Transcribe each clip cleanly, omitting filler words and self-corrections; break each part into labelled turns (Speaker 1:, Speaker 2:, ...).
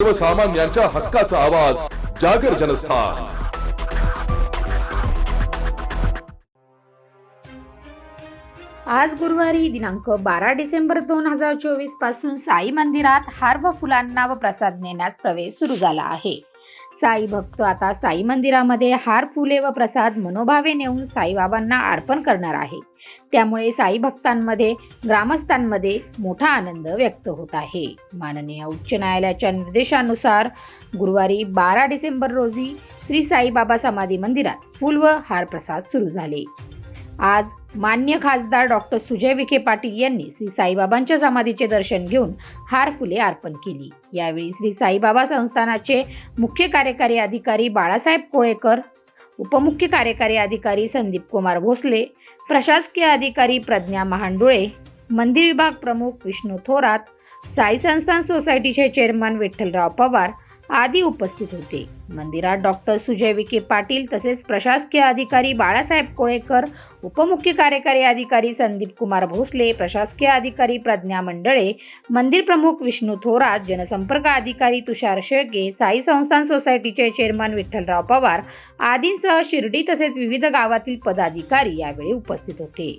Speaker 1: सर्वसामान्यांच्या हक्काचा आवाज जागर जनस्थान।
Speaker 2: आज गुरुवारी दिनांक 12 डिसेंबर 2024 पासून साई मंदिरात हार व फुलांना व प्रसाद नेण्यास प्रवेश सुरू झाला आहे। साई भक्त आता साई मंदिरामध्ये हार, फुले व प्रसाद मनोभावे नेऊन साईबाबांना अर्पण करणार आहे। त्यामुळे साई भक्तांमध्ये, ग्रामस्थांमध्ये मोठा आनंद व्यक्त होत आहे। माननीय उच्च न्यायालयाच्या निर्देशानुसार गुरुवारी 12 डिसेंबर रोजी श्री साईबाबा समाधी मंदिरात फूल व हार प्रसाद सुरू झाले। आज मान्य खासदार डॉक्टर सुजय विखे पाटील यांनी श्री साईबाबांच्या समाधीचे दर्शन घेऊन हार, फुले अर्पण केली। यावेळी श्री साईबाबा संस्थानाचे मुख्य कार्यकारी अधिकारी बाळासाहेब कोळेकर, उपमुख्य कार्यकारी अधिकारी संदीप कुमार भोसले, प्रशासकीय अधिकारी प्रज्ञा महांडुळे, मंदिर विभाग प्रमुख विष्णू थोरात, साई संस्थान सोसायटीचे चेअरमन विठ्ठलराव पवार आदी उपस्थित होते। मंदिरात डॉक्टर सुजय विखे पाटील तसेच प्रशासकीय अधिकारी बाळासाहेब कोळेकर, उपमुख्य कार्यकारी अधिकारी संदीप कुमार भोसले, प्रशासकीय अधिकारी प्रज्ञा मंडळे, मंदिर प्रमुख विष्णू थोरात, जनसंपर्क अधिकारी तुषार शेळके, साई संस्थान सोसायटीचे चेअरमन विठ्ठलराव पवार आदींसह शिर्डी तसेच विविध गावातील पदाधिकारी यावेळी उपस्थित होते।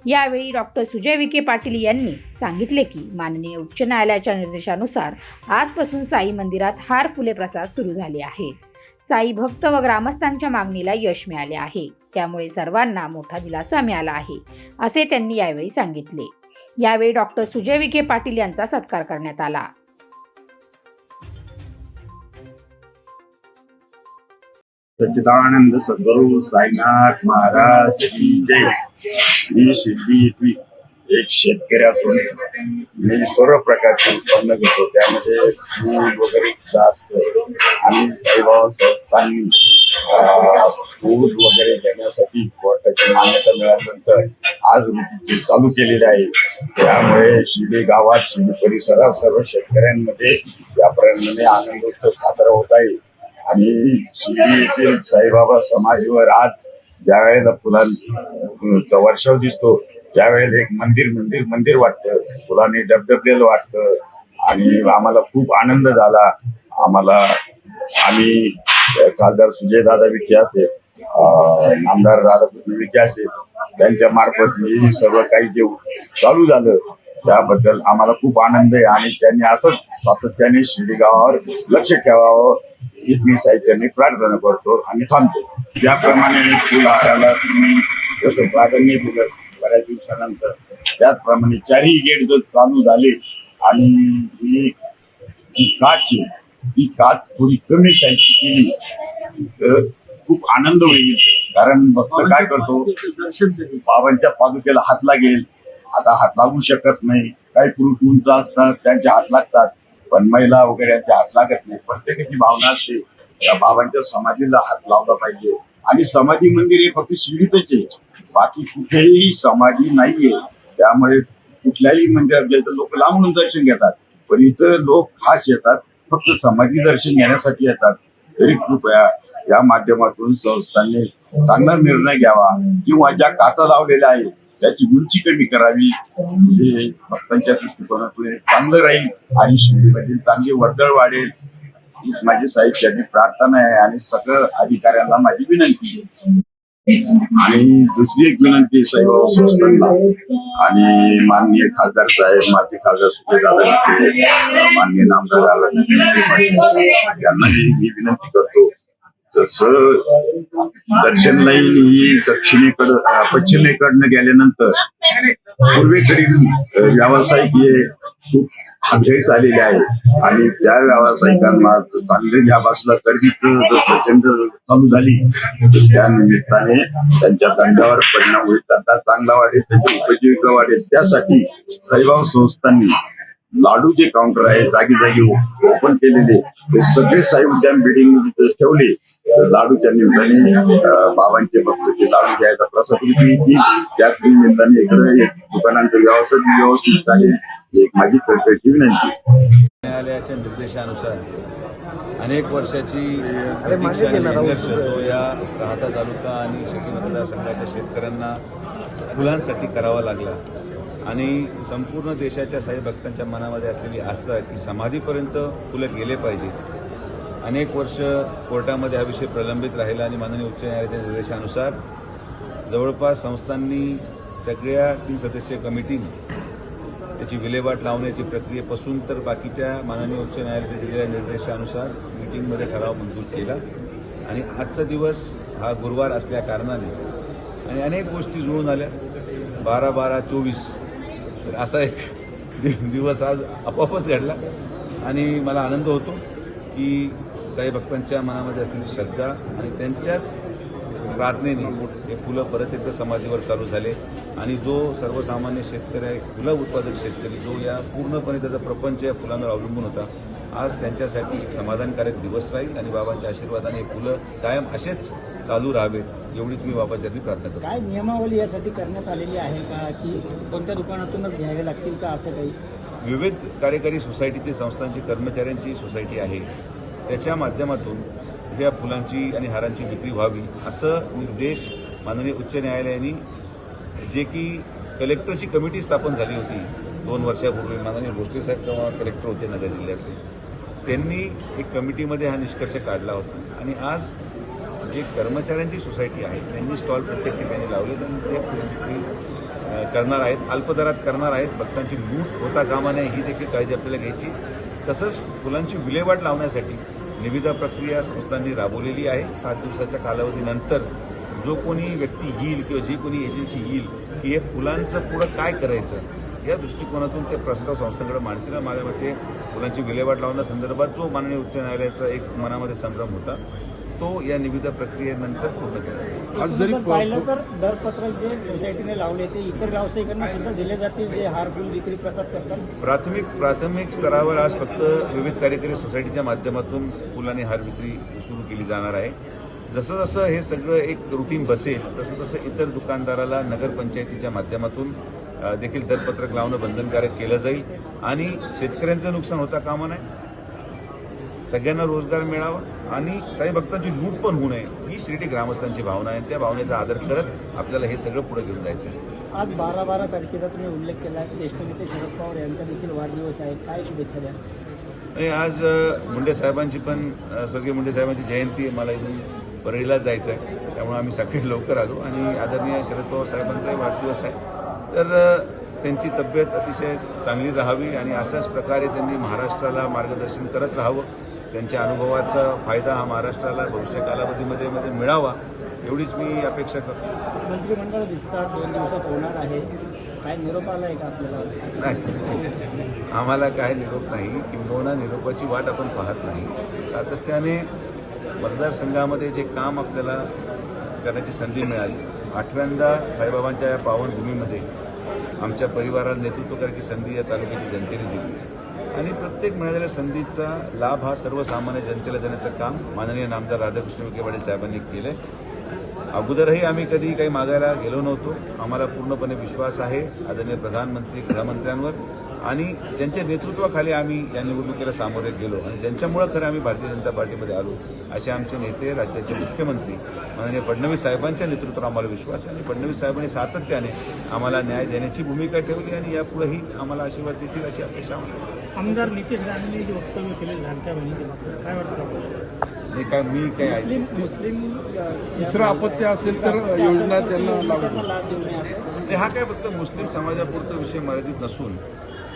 Speaker 2: यावेळी डॉक्टर सुजय विखे पाटील यांनी सांगितले की माननीय उच्च न्यायालयाच्या निर्देशानुसार आजपासून साई मंदिरात हार, फुले प्रसाद सुरू झाले आहेत। साई भक्त व ग्रामस्थांच्या मागणीला यश मिळाले आहे, त्यामुळे सर्वांना मोठा दिलासा मिळाला आहे, असे त्यांनी यावेळी सांगितले। यावेळी डॉक्टर सुजय विखे पाटील यांचा सत्कार करण्यात आला।
Speaker 3: सच्चिदानंद सद्गुरु साईनाथ महाराज की जय। मी शिर्डी येथील एक शेतकरी असून मी सर्व प्रकारचे उत्पन्न घेतो, त्यामध्ये दूध वगैरे सुद्धा असतं। आणि साईबाबा संस्थांनी दूध वगैरे घेण्यासाठी कोर्टाची मान्यता मिळाल्यानंतर आज रोजी चालू केलेले आहे। त्यामुळे शिर्डी गावात, शिर्डी परिसरात सर्व शेतकऱ्यांमध्ये या प्रमाणे आनंदोत्सव साजरा होत आहे। आणि शिर्डी येथील साईबाबा समाधीवर आज ज्या वेळेला फुलांचा वर्षाव दिसतो, त्यावेळेला एक मंदिर वाटतं, फुलांनी डबडबलेलं वाटतं आणि आम्हाला खूप आनंद झाला। आम्ही खासदार सुजयदादा विखे असेल, आमदार राधाकृष्ण विखे असेल, त्यांच्या मार्फत हे सर्व काही जे चालू झालं त्याबद्दल आम्हाला खूप आनंद आहे। आणि त्यांनी असंच सातत्याने शिर्डी गावावर लक्ष ठेवावं हीच मी साहित्याने प्रार्थना करतो आणि थांबतो। ज्याप्रमाणे फुलहाराला तुम्ही जसं प्राधान्य दिलं बऱ्याच दिवसानंतर, त्याचप्रमाणे चारही गेट जर चालू झाले आणि ही काच थोडी कमी साईजची केली तर खूप आनंद होईल। कारण भक्त काय करतो, बाबांच्या पादुकेला हात लागेल, आता हात लागू शकत नाही। काही पुरुष उंच असतात, त्यांचे हात लागतात, पण महिला वगैरे यांचे हात लागत नाही। प्रत्येकाची भावना असते त्या बाबांच्या समाधीला हात लावला पाहिजे। आणि समाधी मंदिर हे फक्त शिर्डीतच आहे, बाकी कुठेही समाधी नाहीये। त्यामुळे कुठल्याही मंदिरात गेलं तर लोक लांबून दर्शन घेतात, पण इथं लोक खास येतात, फक्त समाधी दर्शन घेण्यासाठी येतात। तरी कृपया या माध्यमातून संस्थांनी चांगला निर्णय घ्यावा किंवा ज्या काचा लावलेल्या आहेत त्याची उंची कमी करावी, म्हणजे भक्तांच्या दृष्टिकोनातून चांगलं राहील आणि शिर्डीमधील चांगली वर्दळ वाढेल हीच माझी साहित्याची प्रार्थना आहे आणि सगळं अधिकाऱ्यांना माझी विनंती आहे। आणि दुसरी एक विनंती साईबाबा संस्थांना आणि माननीय खासदार साहेब, माजी खासदार सुजयदादा विखे, माननीय नामदार यांना मी विनंती करतो, जसं दर्शन लाईन ही पश्चिमेकडनं गेल्यानंतर पूर्वेकडील व्यावसायिक हे खूप हातघाईस आलेले आहे आणि त्या व्यावसायिकांना चांगले या बाजूला गर्दीचं जर प्रचंड चालू झाली तर त्या निमित्ताने त्यांच्या धंद्यावर परिणाम होईल, त्यांना चांगला वाढेल, त्यांची उपजीविका वाढेल। त्यासाठी साईबाबा संस्थांनी लाडूचे काउंटर आहे जागी जागी ओपन केलेले, ते सगळे साई उद्यान बिल्डिंग ठेवले तर लाडूच्या निमित्ताने बाबांचे भक्तांचे लाडू घ्यायचा प्रसाद येतील। त्याच निमित्ताने इकडे दुकानांचं व्यवस्थित चालेल, एक माझी कळकळीची विनंती।
Speaker 4: न्यायालयाच्या निर्देशानुसार अनेक वर्षाची प्रतीक्षा आणि संघर्ष तो या राहाता तालुका आणि शिर्डी मतदारसंघाच्या शेतकऱ्यांना फुलांसाठी करावा लागला। आणि संपूर्ण देशाच्या साई भक्तांच्या मनामध्ये असलेली आस्था की समाधीपर्यंत फुलं गेले पाहिजेत. अनेक वर्ष कोर्टामध्ये हा विषय प्रलंबित राहिला आणि माननीय उच्च न्यायालयाच्या निर्देशानुसार जवळपास संस्थांनी सगळ्या 3 सदस्यीय कमिटीने त्याची विल्हेवाट लावण्याची प्रक्रियेपासून तर बाकीच्या माननीय उच्च न्यायालयाच्या दिलेल्या निर्देशानुसार मीटिंगमध्ये ठराव मंजूर केला. आणि आजचा दिवस हा गुरुवार असल्या कारणाने आणि अनेक गोष्टी जुळून आल्या 12-12-24 तर असा एक दिवस आज आपोआपच घडला. आणि मला आनंद होतो की साई भक्तांच्या मनामध्ये असलेली श्रद्धा आणि त्यांच्याच प्रार्थनेने हे फुलं परत एकदा समाधीवर चालू झाले. आणि जो सर्वसामान्य शेतकरी आहे, फुलं उत्पादक शेतकरी, जो या पूर्णपणे त्याचा प्रपंच या फुलांवर अवलंबून होता, आज त्यांच्यासाठी एक समाधानकारक दिवस राहील. आणि बाबांच्या आशीर्वादाने हे फुलं कायम असेच चालू राहावेत एवढीच मी बाबांच्यानी प्रार्थना करतो.
Speaker 5: काय नियमावली यासाठी करण्यात आलेली आहे का, की कोणत्या दुकानातूनच घ्यावे लागतील का, असं काही?
Speaker 4: विविध कार्यकारी सोसायटीची संस्थांची कर्मचाऱ्यांची सोसायटी आहे, त्याच्या माध्यमातून या फुलांची आणि हारांची विक्री व्हावी असं निर्देश माननीय उच्च न्यायालयाने जे की कलेक्टरची कमिटी स्थापन झाली होती 2 वर्षापूर्वी, माननीय भोसले साहेब तेव्हा कलेक्टर होते नगर जिल्ह्याचे, त्यांनी एक कमिटीमध्ये हा निष्कर्ष काढला होता. आणि आज जे कर्मचाऱ्यांची सोसायटी आहे त्यांनी स्टॉल प्रत्येक ठिकाणी लावले आणि ते विक्री करणार आहेत, अल्पदरात करणार आहेत. भक्तांची लूट होता कामा नये ही देखील काळजी आपल्याला घ्यायची. तसंच फुलांची विल्हेवाट लावण्यासाठी निविदा प्रक्रिया संस्थांनी राबवलेली आहे. 7 दिवसाच्या कालावधीनंतर जो कोणी व्यक्ती येईल किंवा जी कोणी एजन्सी येईल की हे फुलांचं पुढं काय करायचं या दृष्टिकोनातून ते प्रस्ताव संस्थांकडे मांडतील. माझ्या मते फुलांची विल्हेवाट लावण्यासंदर्भात जो माननीय उच्च न्यायालयाचा एक मनामध्ये संभ्रम होता तो या निविदा प्रक्रियेनंतर पूर्ण केला.
Speaker 5: आज जरी पाहिलं तर दरपत्रक जे सोसायटीने लावले ते इतर व्यावसायिकांना सुद्धा दिले जातील जे हार फुल विक्री प्रसाद करतात.
Speaker 4: प्राथमिक स्तरावर आज फक्त विविध कार्यकारी सोसायटीच्या माध्यमातून फुल आणि हार विक्री सुरू केली जाणार आहे. जसं जसं हे सगळं एक रुटीन बसेल तसं तसं इतर दुकानदाराला नगरपंचायतीच्या माध्यमातून देखील दरपत्रक लावणं बंधनकारक केलं जाईल. आणि शेतकऱ्यांचं नुकसान होता कामा नये, सगळ्यांना रोजगार मिळावा आणि साई भक्तांची लूट पण होऊ नये ही शिर्डी ग्रामस्थांची भावना आहे. त्या भावनेचा आदर करत आपल्याला हे सगळं पुढे घेऊन जायचं आहे.
Speaker 5: आज 12 तारखेचा तुम्ही उल्लेख केला आहे, ज्येष्ठ नेते शरद पवार यांचा देखील वाढदिवस आहे, काय शुभेच्छा द्या?
Speaker 4: आणि आज मुंडे साहेबांची पण स्वर्गीय मुंडे साहेबांची जयंती आहे, मला इथून परळीला जायचं आहे, त्यामुळे आम्ही सकाळी लवकर आलो. आणि आदरणीय शरद पवार साहेबांचाही वाढदिवस आहे, तर त्यांची तब्येत अतिशय चांगली राहावी आणि अशाच प्रकारे त्यांनी महाराष्ट्राला मार्गदर्शन करत राहावं. त्यांच्या अनुभवाचा फायदा हा महाराष्ट्राला भविष्य कालावधीमध्ये मिळावा एवढीच मी अपेक्षा करतो.
Speaker 5: मंत्रिमंडळ विस्तार 2 दिवसात होणार आहे, काय निरोप आला आहे का आपल्याला?
Speaker 4: नाही, आम्हाला काय निरोप नाही, किंबहुना निरोपाची वाट आपण पाहत नाही. सातत्याने मतदारसंघामध्ये जे काम आपल्याला करण्याची संधी मिळाली, 8व्यांदा साईबाबांच्या या पावनभूमीमध्ये आमच्या परिवाराला नेतृत्व करायची संधी या तालुक्याची जनतेने दिली. आणि प्रत्येक मिळालेल्या संधीचा लाभ हा सर्वसामान्य जनतेला देण्याचं काम माननीय नामदार राधाकृष्ण विखे पाटील साहेबांनी केलं. अगोदरही आम्ही कधी काही मागायला गेलो नव्हतो. आम्हाला पूर्णपणे विश्वास आहे आदरणीय प्रधानमंत्री गृहमंत्र्यांवर आणि ज्यांच्या नेतृत्वाखाली आम्ही या निवडणुकीला सामोरे गेलो आणि ज्यांच्यामुळे खरं आम्ही भारतीय जनता पार्टीमध्ये आलो असे आमचे नेते, राज्याचे मुख्यमंत्री माननीय फडणवीस साहेबांच्या नेतृत्वावर आम्हाला विश्वास आहे. आणि फडणवीस साहेबांनी सातत्याने आम्हाला न्याय देण्याची भूमिका ठेवली आणि यापुढेही आम्हाला आशीर्वाद देतील अशी अपेक्षा आहे.
Speaker 5: आमदार नितेश राणेंनी जे वक्तव्य केले लाडक्या बहिणीच्या बाबतीत काय वाटतं?
Speaker 4: नाही काय मी काय
Speaker 5: मुस्लिम
Speaker 6: तिसरं अपत्य असेल तर योजना त्यांना लागू.
Speaker 5: लाभ देऊ नये असं
Speaker 4: हा काय फक्त मुस्लिम समाजापुरता विषय मर्यादित नसून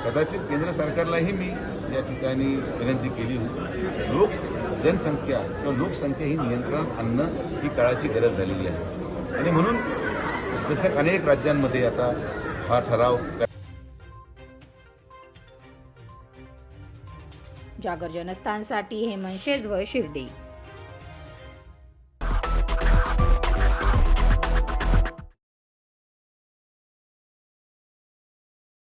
Speaker 4: कदाचित केंद्र सरकारलाही मी या ठिकाणी विनंती केली होती. जनसंख्या किंवा लोकसंख्या ही नियंत्रणात आणणं ही काळाची गरज झालेली आहे. आणि म्हणून जसं अनेक राज्यांमध्ये आता हा ठराव
Speaker 2: जागर जनस्थानसाठी हेमंत शेजवळ, शिर्डी.